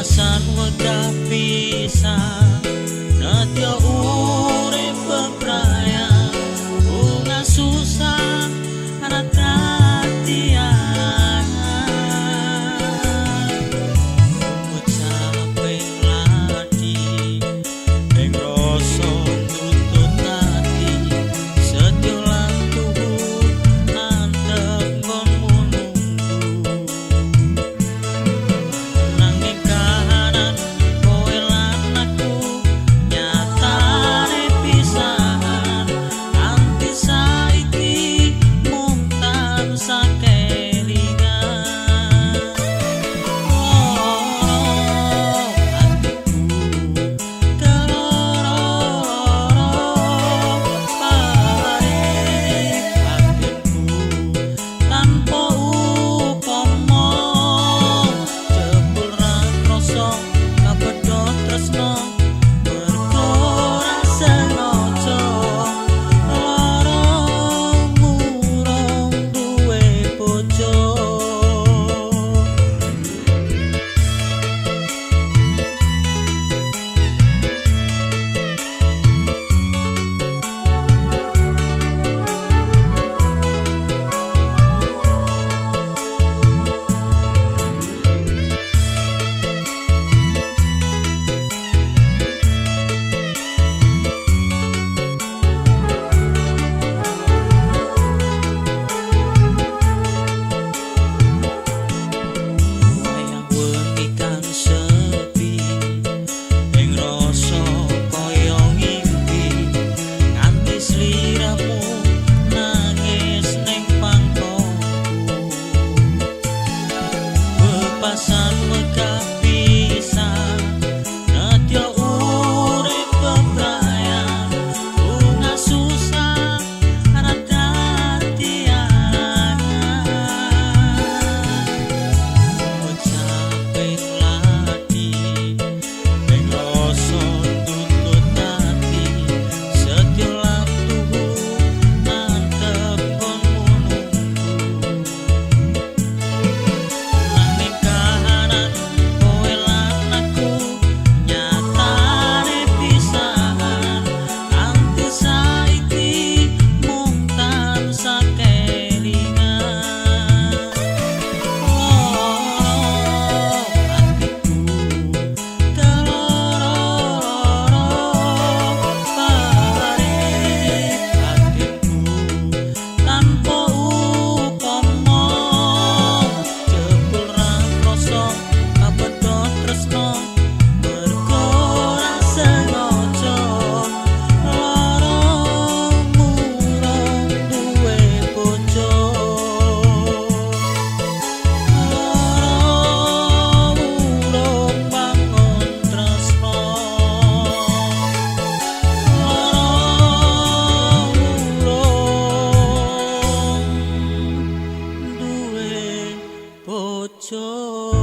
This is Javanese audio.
Bebasan wegah pisan nadya urip bebrayan bunga susah ana tatian ngucapin ladi ing rasa nuntut ati sedya lan tuhu antep nggonmu nunggu nanging kahanan kowe lan aku nyatane pisahan anti saiki mung tansah kelingan hatiku keloro paring batinku tanpa upama jebul ra krasa kapedhot tresno mergo ra sengaja lara murung duwe bojo. Wayang wengi kan sepi ing rasa kaya ngimpi nganti sliramu nangis ning pangkonku bebasan wegah pisan nadya urip bebrayan bunga susah ana tatian ngucapin ladi ing rasa nuntut ati sedya lan tuhu antep nggonmu nunggu nanging kahanan kowe lan aku nyatane pisahan anti saiki mung tansah kelingan hatiku keloro paring batinku tanpa upama jebul ra krasa kapedhot tresno mergo ra sengaja lara murung duwe bojo lara murung bangun tresno lara murung duwe bojo.